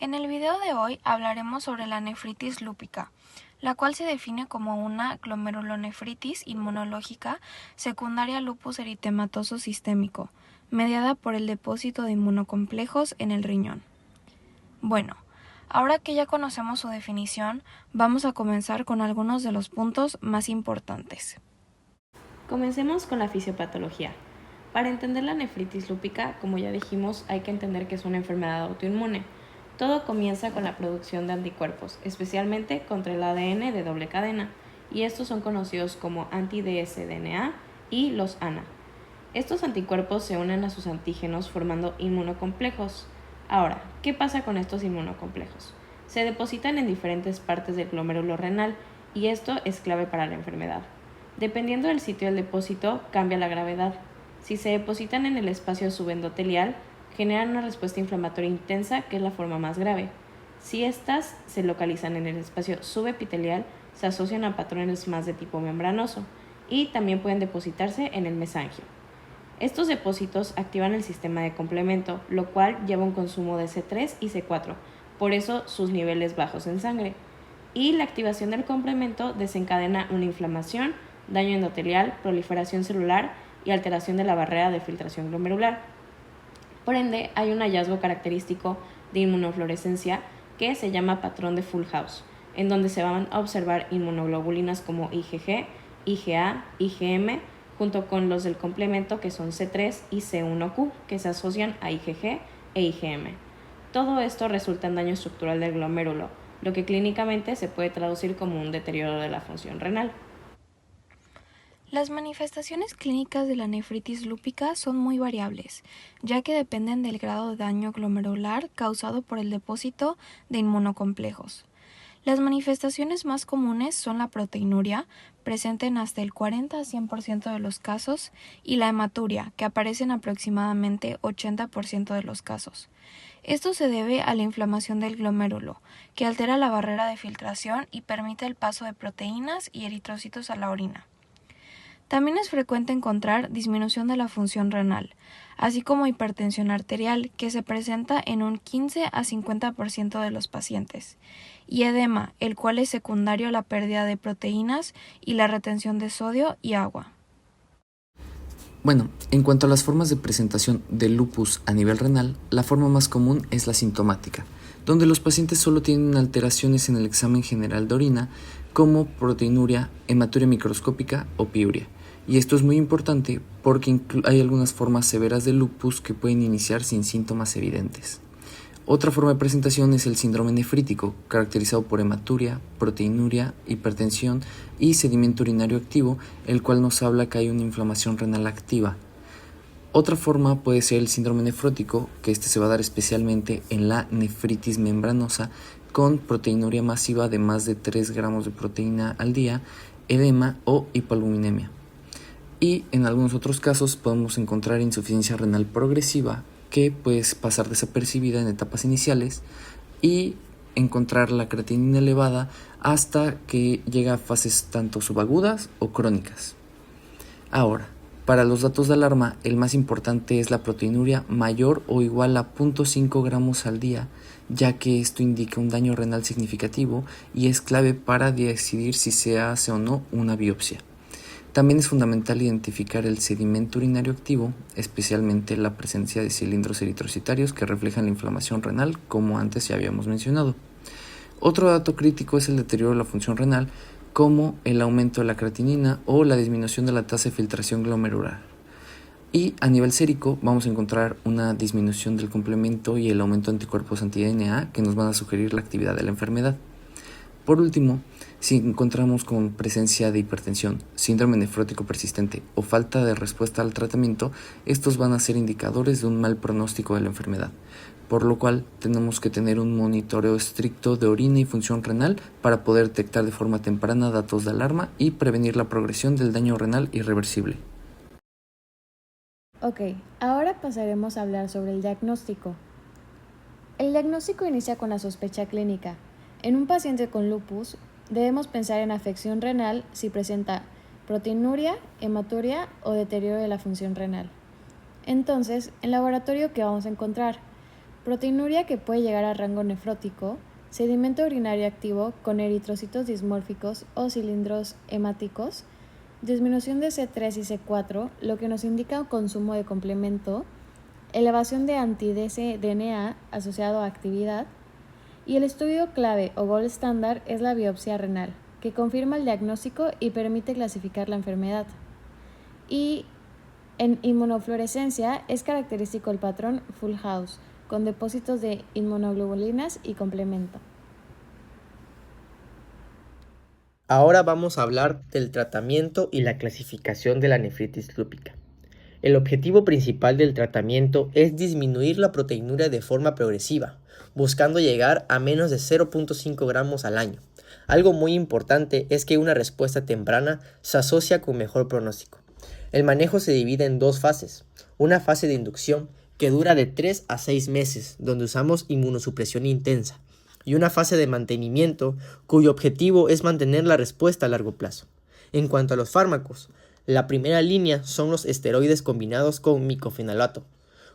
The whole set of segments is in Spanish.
En el video de hoy hablaremos sobre la nefritis lúpica, la cual se define como una glomerulonefritis inmunológica secundaria al lupus eritematoso sistémico, mediada por el depósito de inmunocomplejos en el riñón. Bueno, ahora que ya conocemos su definición, vamos a comenzar con algunos de los puntos más importantes. Comencemos con la fisiopatología. Para entender la nefritis lúpica, como ya dijimos, hay que entender que es una enfermedad autoinmune. Todo comienza con la producción de anticuerpos, especialmente contra el ADN de doble cadena, y estos son conocidos como anti-dsDNA y los ANA. Estos anticuerpos se unen a sus antígenos formando inmunocomplejos. Ahora, ¿qué pasa con estos inmunocomplejos? Se depositan en diferentes partes del glomérulo renal y esto es clave para la enfermedad. Dependiendo del sitio del depósito, cambia la gravedad. Si se depositan en el espacio subendotelial, generan una respuesta inflamatoria intensa, que es la forma más grave. Si estas se localizan en el espacio subepitelial, se asocian a patrones más de tipo membranoso y también pueden depositarse en el mesangio. Estos depósitos activan el sistema de complemento, lo cual lleva un consumo de C3 y C4, por eso sus niveles bajos en sangre. Y la activación del complemento desencadena una inflamación, daño endotelial, proliferación celular y alteración de la barrera de filtración glomerular. Por ende, hay un hallazgo característico de inmunofluorescencia que se llama patrón de Full House, en donde se van a observar inmunoglobulinas como IgG, IgA, IgM, junto con los del complemento que son C3 y C1q, que se asocian a IgG e IgM. Todo esto resulta en daño estructural del glomérulo, lo que clínicamente se puede traducir como un deterioro de la función renal. Las manifestaciones clínicas de la nefritis lúpica son muy variables, ya que dependen del grado de daño glomerular causado por el depósito de inmunocomplejos. Las manifestaciones más comunes son la proteinuria, presente en hasta el 40 a 100% de los casos, y la hematuria, que aparece en aproximadamente 80% de los casos. Esto se debe a la inflamación del glomérulo, que altera la barrera de filtración y permite el paso de proteínas y eritrocitos a la orina. También es frecuente encontrar disminución de la función renal, así como hipertensión arterial, que se presenta en un 15 a 50% de los pacientes, y edema, el cual es secundario a la pérdida de proteínas y la retención de sodio y agua. Bueno, en cuanto a las formas de presentación del lupus a nivel renal, la forma más común es la sintomática, donde los pacientes solo tienen alteraciones en el examen general de orina, como proteinuria, hematuria microscópica o piuria. Y esto es muy importante porque hay algunas formas severas de lupus que pueden iniciar sin síntomas evidentes. Otra forma de presentación es el síndrome nefrítico, caracterizado por hematuria, proteinuria, hipertensión y sedimento urinario activo, el cual nos habla que hay una inflamación renal activa. Otra forma puede ser el síndrome nefrótico, que este se va a dar especialmente en la nefritis membranosa, con proteinuria masiva de más de 3 gramos de proteína al día, edema o hipoaluminemia. Y en algunos otros casos podemos encontrar insuficiencia renal progresiva, que puede pasar desapercibida en etapas iniciales, y encontrar la creatinina elevada hasta que llega a fases tanto subagudas o crónicas. Ahora, para los datos de alarma, el más importante es la proteinuria mayor o igual a 0.5 gramos al día, ya que esto indica un daño renal significativo y es clave para decidir si se hace o no una biopsia. También es fundamental identificar el sedimento urinario activo, especialmente la presencia de cilindros eritrocitarios que reflejan la inflamación renal, como antes ya habíamos mencionado. Otro dato crítico es el deterioro de la función renal, como el aumento de la creatinina o la disminución de la tasa de filtración glomerular. Y a nivel sérico vamos a encontrar una disminución del complemento y el aumento de anticuerpos anti-DNA que nos van a sugerir la actividad de la enfermedad. Por último, si encontramos con presencia de hipertensión, síndrome nefrótico persistente o falta de respuesta al tratamiento, estos van a ser indicadores de un mal pronóstico de la enfermedad, por lo cual tenemos que tener un monitoreo estricto de orina y función renal para poder detectar de forma temprana datos de alarma y prevenir la progresión del daño renal irreversible. Ok, ahora pasaremos a hablar sobre el diagnóstico. El diagnóstico inicia con la sospecha clínica. En un paciente con lupus, debemos pensar en afección renal si presenta proteinuria, hematuria o deterioro de la función renal. Entonces, en laboratorio, ¿qué vamos a encontrar? proteinuria que puede llegar a rango nefrótico, sedimento urinario activo con eritrocitos dismórficos o cilindros hemáticos, disminución de C3 y C4, lo que nos indica un consumo de complemento, elevación de anti-DNA asociado a actividad, y el estudio clave o gold standard es la biopsia renal, que confirma el diagnóstico y permite clasificar la enfermedad. Y en inmunofluorescencia es característico el patrón Full House, con depósitos de inmunoglobulinas y complemento. Ahora vamos a hablar del tratamiento y la clasificación de la nefritis lúpica. El objetivo principal del tratamiento es disminuir la proteinuria de forma progresiva, buscando llegar a menos de 0.5 gramos al año. Algo muy importante es que una respuesta temprana se asocia con mejor pronóstico. El manejo se divide en dos fases. Una fase de inducción que dura de 3 a 6 meses, donde usamos inmunosupresión intensa, y una fase de mantenimiento cuyo objetivo es mantener la respuesta a largo plazo. En cuanto a los fármacos, la primera línea son los esteroides combinados con micofenolato.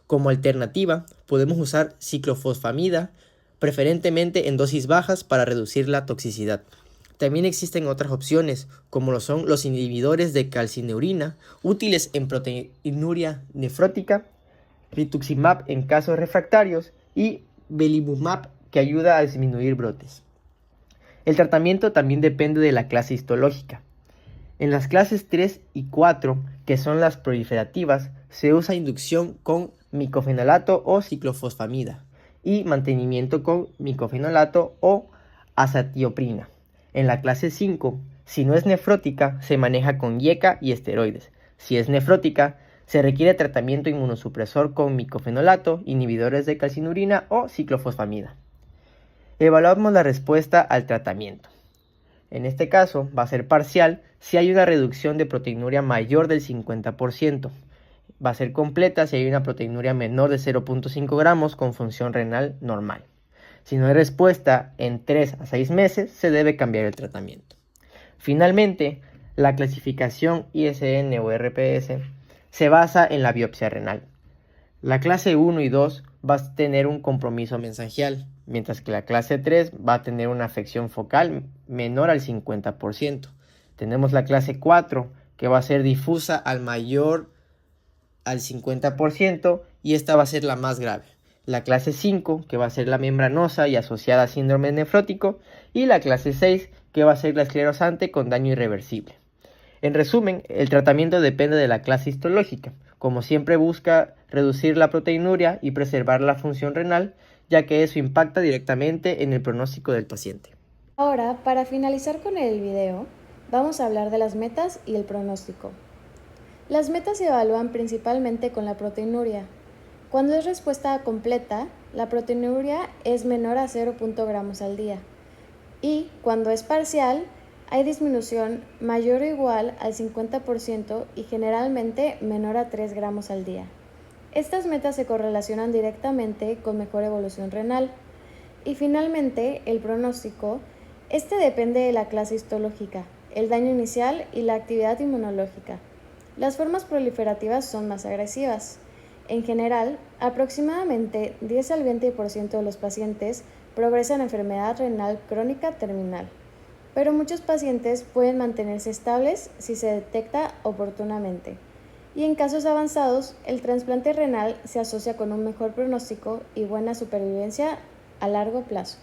Como alternativa, podemos usar ciclofosfamida, preferentemente en dosis bajas para reducir la toxicidad. También existen otras opciones, como lo son los inhibidores de calcineurina, útiles en proteinuria nefrótica, rituximab en casos refractarios y belimumab, que ayuda a disminuir brotes. El tratamiento también depende de la clase histológica. En las clases 3 y 4, que son las proliferativas, se usa inducción con micofenolato o ciclofosfamida y mantenimiento con micofenolato o azatioprina. En la clase 5, si no es nefrótica, se maneja con IECA y esteroides. Si es nefrótica, se requiere tratamiento inmunosupresor con micofenolato, inhibidores de calcinurina o ciclofosfamida. Evaluamos la respuesta al tratamiento. En este caso va a ser parcial si hay una reducción de proteinuria mayor del 50%. Va a ser completa si hay una proteinuria menor de 0.5 gramos con función renal normal. Si no hay respuesta en 3 a 6 meses, se debe cambiar el tratamiento. Finalmente, la clasificación ISN o RPS se basa en la biopsia renal. La clase 1 y 2 va a tener un compromiso mesangial, mientras que la clase 3 va a tener una afección focal menor al 50%. Tenemos la clase 4, que va a ser difusa al mayor al 50%, y esta va a ser la más grave. La clase 5, que va a ser la membranosa y asociada a síndrome nefrótico, y la clase 6, que va a ser la esclerosante con daño irreversible. En resumen, el tratamiento depende de la clase histológica. Como siempre, busca reducir la proteinuria y preservar la función renal, ya que eso impacta directamente en el pronóstico del paciente. Ahora, para finalizar con el video, vamos a hablar de las metas y el pronóstico. Las metas se evalúan principalmente con la proteinuria. Cuando es respuesta completa, la proteinuria es menor a 0.0 gramos al día. Y cuando es parcial, hay disminución mayor o igual al 50% y generalmente menor a 3 gramos al día. Estas metas se correlacionan directamente con mejor evolución renal. Y finalmente, el pronóstico. Este depende de la clase histológica, el daño inicial y la actividad inmunológica. Las formas proliferativas son más agresivas. En general, aproximadamente 10 al 20% de los pacientes progresan a enfermedad renal crónica terminal, pero muchos pacientes pueden mantenerse estables si se detecta oportunamente. Y en casos avanzados, el trasplante renal se asocia con un mejor pronóstico y buena supervivencia a largo plazo.